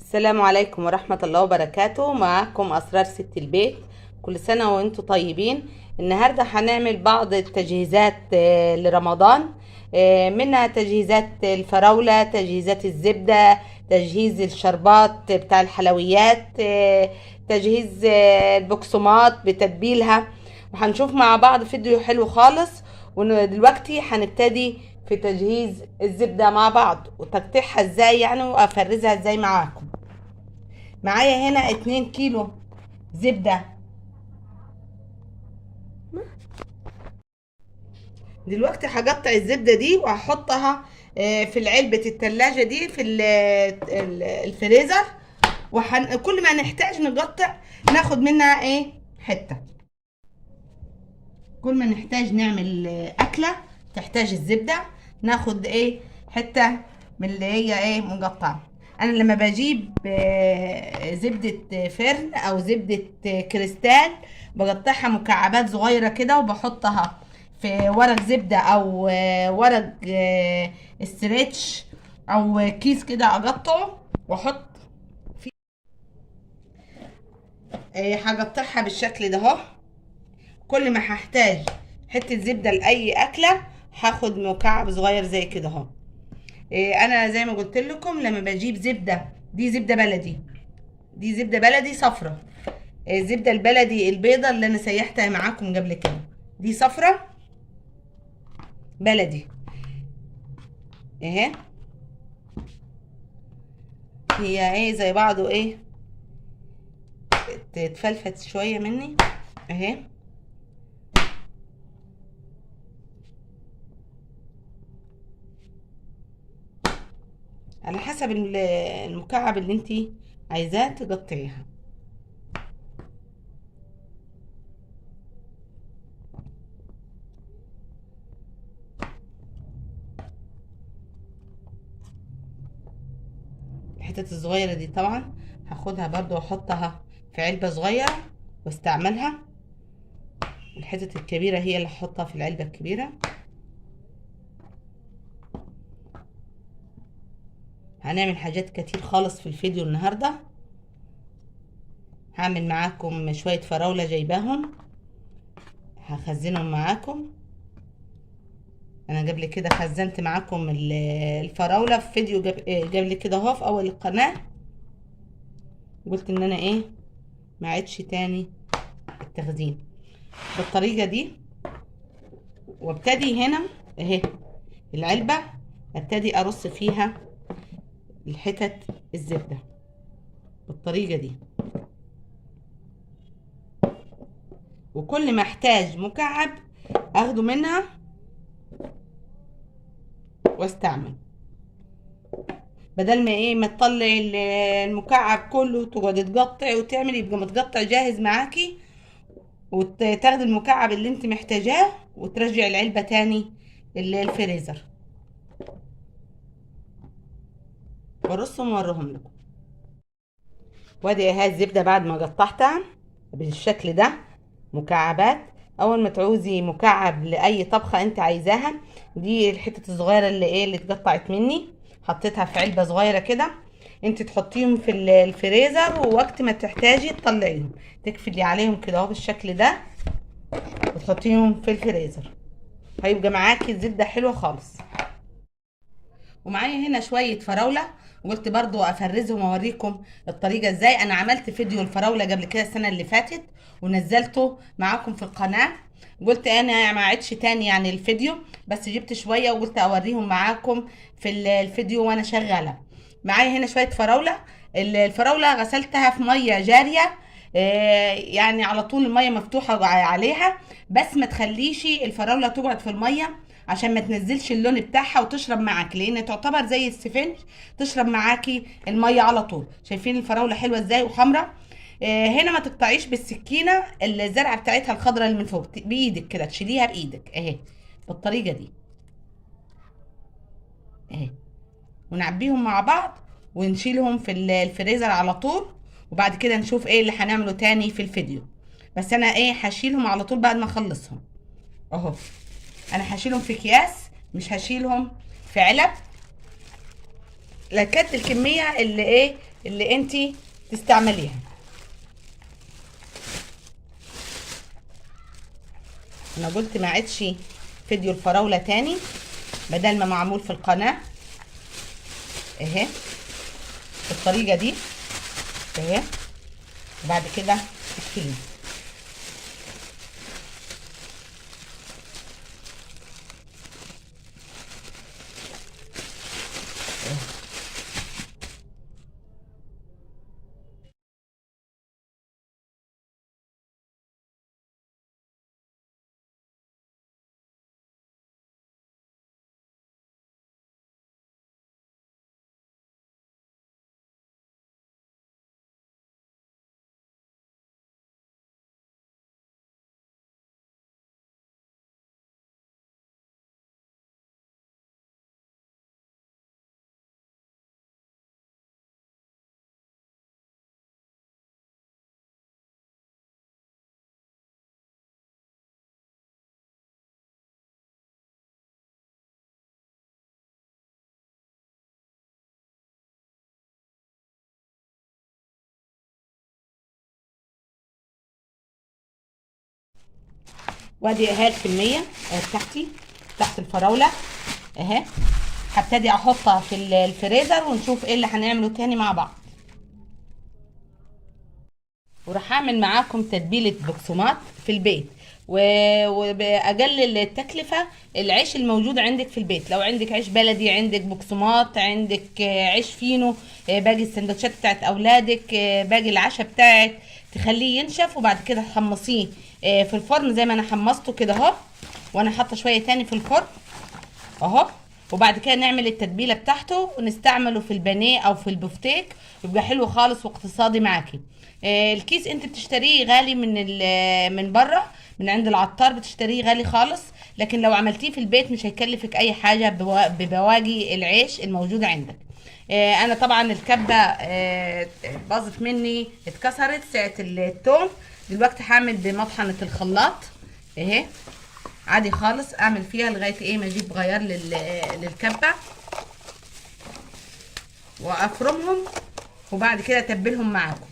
السلام عليكم ورحمة الله وبركاته. معكم أسرار ست البيت. كل سنة وانتم طيبين. النهاردة هنعمل بعض التجهيزات لرمضان. منها تجهيزات الفراولة، تجهيزات الزبدة، تجهيز الشربات بتاع الحلويات، تجهيز البقسماط بتتبيلها. وهنشوف مع بعض فيديو حلو خالص. ودلوقتي هنبتدي في تجهيز الزبدة مع بعض وتقطيعها ازاي يعني، وافرزها ازاي معاكم. معايا هنا 2 كيلو زبدة. دلوقتي هقطع الزبدة دي وهحطها في العلبة التلاجة دي في الفريزر. كل ما نحتاج نقطع ناخد منها حتة. كل ما نحتاج نعمل أكلة تحتاج الزبدة ناخد حتة من اللي هي مقطعة. انا لما بجيب زبدة فرن او زبدة كريستال بقطعها مكعبات صغيرة كده وبحطها في ورق زبدة او ورق استريتش او كيس كده اقطعه واحط فيه. هقطعها بالشكل ده اهو. كل ما هحتاج حتة زبدة لأي أكلة هاخد مكعب صغير زي كده اهو. أنا زي ما قلت لكم لما بجيب زبدة، دي زبدة بلدي، دي زبدة بلدي صفرة. الزبدة البلدي البيضة اللي أنا سيحتها معاكم قبل كده دي صفرة بلدي اهي. هي زي بعضه تتفلفت شوية مني اهي. على حسب المكعب اللي انتي عايزاه تقطعيها. الحتت الصغيرة دي طبعا هاخدها برضو واحطها في علبة صغيرة واستعملها. الحتت الكبيرة هي اللي هحطها في العلبة الكبيرة. هنعمل حاجات كتير خالص في الفيديو النهاردة. هعمل معاكم شوية فراولة جايباهم هخزنهم معاكم. انا قبل كده خزنت معاكم الفراولة في فيديو قبل كده اهو في اول القناة. قلت ان انا ما عدش تاني التخزين بالطريقة دي. وابتدي هنا اهي العلبة ابتدي ارص فيها الحتت الزبدة بالطريقة دي. وكل ما احتاج مكعب اخده منها واستعمل، بدل ما تطلع المكعب كله تقعد تقطع وتعمل، يبقى متقطع جاهز معاكي وتاخدي المكعب اللي انت محتاجاه وترجع العلبة تاني الفريزر. برصهم واوريهم لكم. وادي اهي الزبدة بعد ما قطعتها بالشكل ده مكعبات. اول ما تعوزي مكعب لاي طبخة انت عايزاها، دي الحتة الصغيرة اللي اتقطعت مني حطيتها في علبة صغيرة كده. انت تحطيهم في الفريزر ووقت ما تحتاجي تطلعيهم تقفلي عليهم كده اهو بالشكل ده وتحطيهم في الفريزر. هيبقى معاكي الزبدة حلوة خالص. ومعايا هنا شوية فراولة وقلت برضو افرزهم واوريكم الطريقة ازاي. انا عملت فيديو الفراولة قبل كده السنة اللي فاتت ونزلته معاكم في القناة. قلت انا ما عدش تاني يعني الفيديو، بس جبت شوية وقلت اوريهم معاكم في الفيديو وانا شغالة. معايا هنا شوية فراولة. الفراولة غسلتها في مية جارية، يعني على طول المية مفتوحة عليها، بس ما تخليش الفراولة تقعد في المية عشان ما تنزلش اللون بتاعها وتشرب معاكي، لان تعتبر زي السفنج تشرب معاكي الميه على طول. شايفين الفراوله حلوه ازاي وحمراء. هنا ما تقطعيش بالسكينه الزرعه بتاعتها الخضراء اللي من فوق، بايدك كده تشيليها بايدك اهي بالطريقه دي اهي. ونعبيهم مع بعض ونشيلهم في الفريزر على طول. وبعد كده نشوف اللي هنعمله تاني في الفيديو. بس انا هشيلهم على طول بعد ما اخلصهم اهو. انا هشيلهم في اكياس مش هشيلهم في علب، لكت الكميه اللي اللي انتي تستعمليها. انا قلت ما عادش فيديو الفراولة تاني بدل ما معمول في القناة اهي بالطريقة دي اهي. وبعد كده اكليه. وادي اهي الكميه بتاعتي تحت الفراوله اهي. هبتدي احطها في الفريزر ونشوف ايه اللي هنعمله تاني مع بعض. وراح اعمل معاكم تتبيله بقسماط في البيت وباقلل التكلفه. العيش الموجود عندك في البيت، لو عندك عيش بلدي، عندك بقسماط، عندك عيش فينو، باقي السندوتشات بتاعت اولادك، باقي العشاء بتاعك، تخليه ينشف وبعد كده تحمصيه في الفرن زي ما انا حمصته كده اهو. وانا حاطه شويه تاني في الفرن اهو. وبعد كده نعمل التتبيله بتاعته ونستعمله في البانيه او في البفتيك، يبقى حلو خالص واقتصادي معاكي. الكيس انت بتشتريه غالي من بره من عند العطار، بتشتريه غالي خالص. لكن لو عملتيه في البيت مش هيكلفك اي حاجه ببواقي العيش الموجوده عندك. انا طبعا الكبه باظت مني، اتكسرت ساعه التوم. دلوقتي هعمل بمطحنه الخلاط اهي عادي خالص، اعمل فيها لغايه ايه ما اجيب غيار للكبه وافرمهم وبعد كده اتبلهم معاكم.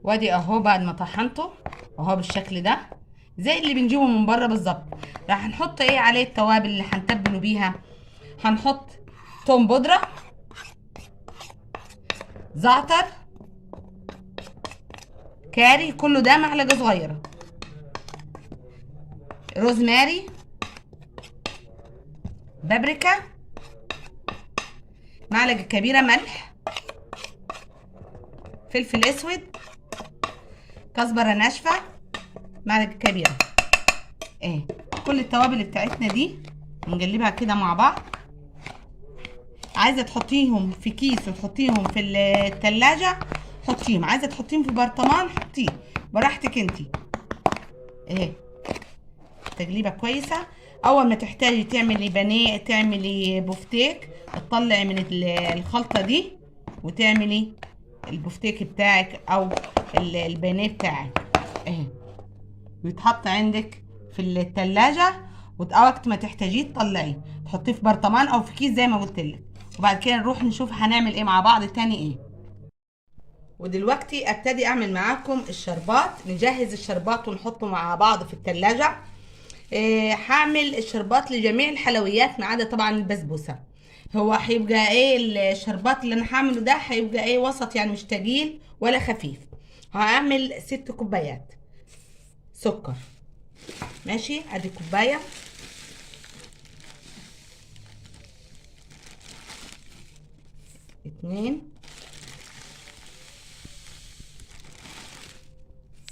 وادي اهو بعد ما طحنته اهو بالشكل ده زي اللي بنجيبه من بره بالظبط. راح نحط ايه عليه التوابل اللي هنتبله بيها. هنحط توم بودره، زعتر، كاري، كله ده معلقه صغيره، روزماري، بابريكا، معلقه كبيره ملح، فلفل اسود، كزبره ناشفه معلقه كبيره اهي. كل التوابل بتاعتنا دي نقلبها كده مع بعض. عايزه تحطيهم في كيس وتحطيهم في التلاجة حطيهم، عايزه تحطيهم في برطمان حطيه براحتك انتي اهي. تقليبه كويسه. اول ما تحتاجي تعملي بانيه تعملي بفتيك تطلعي من الخلطه دي وتعملي البفتيك بتاعك او البانيه بتاعك اهي، ويتحط عندك في التلاجة وقت ما تحتاجيه تطلعيه تحطيه في برطمان او في كيس زي ما قلت لك. وبعد كده نروح نشوف هنعمل ايه مع بعض تاني ايه. ودلوقتي ابتدي اعمل معاكم الشربات. نجهز الشربات ونحطه مع بعض في التلاجة. هعمل الشربات لجميع الحلويات ما عدا طبعا البسبوسه. هو هيبقى ايه الشربات اللي انا هعمله ده، هيبقى ايه وسط يعني مش تقيل ولا خفيف. هعمل 6 كوبايات سكر ماشي. ادي كوبايه، اتنين،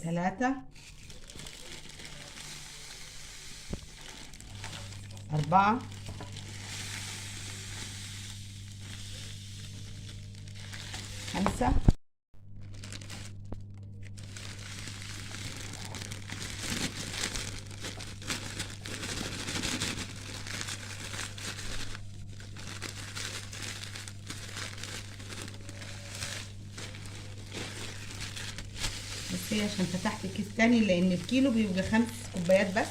تلاتة، أربعة، خمسة، بصي عشان فتحت كيس تاني لان الكيلو بيبقى 5 كوبايات بس.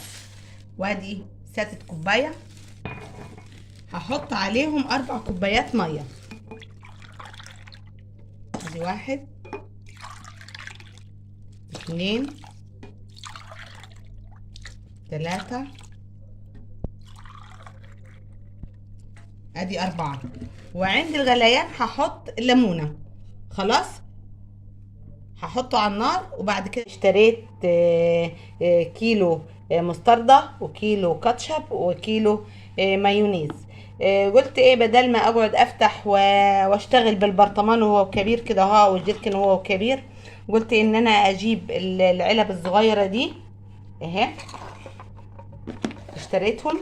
وادي ساتة كوبايه، هحط عليهم 4 كوبايات ميه. ادي 1 2 3 ادي 4. وعند الغليان هحط الليمونه. خلاص هحطه على النار. وبعد كده اشتريت كيلو مستردة وكيلو كاتشب وكيلو مايونيز. قلت ايه بدل ما اقعد افتح واشتغل بالبرطمان وهو كبير كده والجيركن وهو كبير، قلت ان انا اجيب العلب الصغيره دي اهي. اشتريتهم،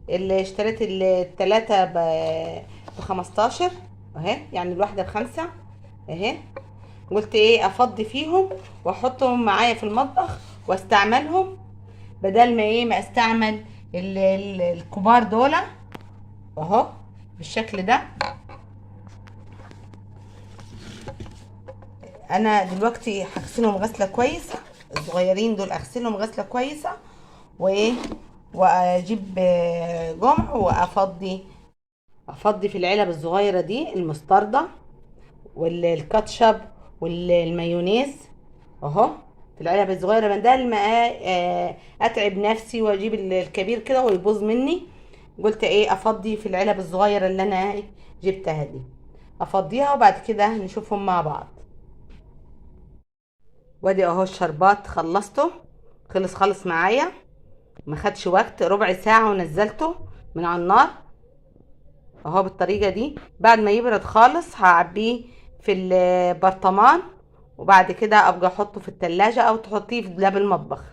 اللي اشتريت التلاتة ب15 اهي، يعني الواحده ب5 اهي. قلت ايه افضي فيهم واحطهم معايا في المطبخ واستعملهم، بدل ما ايه ما استعمل الكبار دول اهو بالشكل ده. انا دلوقتي هغسلهم غسله كويسه، الصغيرين دول اغسلهم غسله كويسه وايه، واجيب جمع وافضي في العلب الصغيره دي المستردة والكاتشب والمايونيز اهو في العلب الصغيره، بدل ما اتعب نفسي واجيب الكبير كده ويبوظ مني. قلت ايه افضي في العلب الصغيره اللي انا جبتها دي، افضيها وبعد كده نشوفهم مع بعض. وادي اهو الشربات خلصته، خلص معايا، ما خدش وقت، ربع ساعه ونزلته من على النار اهو بالطريقه دي. بعد ما يبرد خالص هعبيه في البرطمان، وبعد كده ابقى احطه في التلاجة او تحطيه في دولاب المطبخ،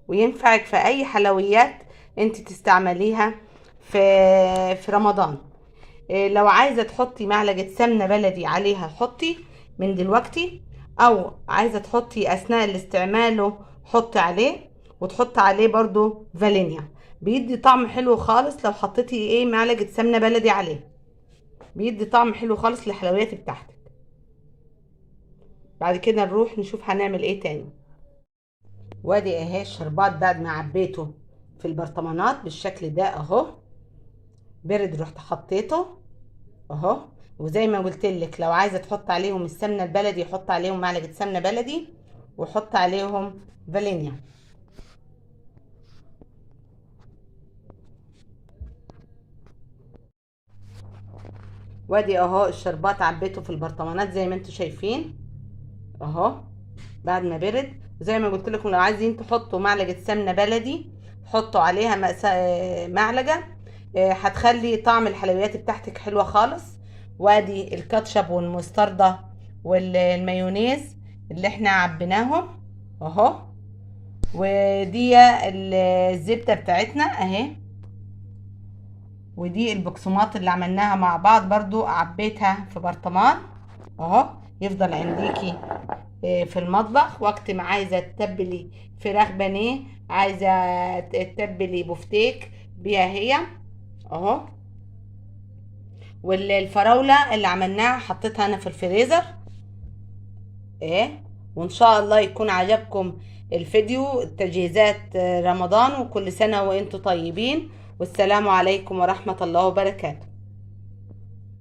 وينفعك في اي حلويات انت تستعمليها في رمضان. لو عايزه تحطي معلقه سمنه بلدي عليها حطي من دلوقتي، او عايزه تحطي اثناء الاستعماله حطي عليه، وتحطي عليه برضو فانيليا، بيدي طعم حلو خالص. لو حطيتي ايه معلقه سمنه بلدي عليه بيدي طعم حلو خالص للحلويات بتاعتك. بعد كده نروح نشوف هنعمل ايه تاني. وادي اهي الشربات بعد ما عبيته في البرطمانات بالشكل ده اهو، برد رحت حطيته اهو. وزي ما قلت لك لو عايزه تحط عليهم السمنه البلدي حط عليهم معلقه سمنه بلدي، وحط عليهم فانيليا. وادي اهو الشربات عبيته في البرطمانات زي ما انتم شايفين اهو بعد ما برد. وزي ما قلت لكم لو عايزين تحطوا معلقه سمنه بلدي حطوا عليها معلقه، هتخلي طعم الحلويات بتاعتك حلوه خالص. وادي الكاتشب والمستردة والمايونيز اللي احنا عبيناهم اهو، ودي الزبده بتاعتنا اهي، ودي البقسماط اللي عملناها مع بعض برضو عبيتها في برطمان اهو، يفضل عنديكي في المطبخ وقت ما عايزه تتبلي فراخ بانيه، عايزه تتبلي بفتيك بيها هي اهو. والفراوله اللي عملناها حطيتها انا في الفريزر ايه. وان شاء الله يكون عجبكم الفيديو تجهيزات رمضان، وكل سنه وانتم طيبين، والسلام عليكم ورحمه الله وبركاته.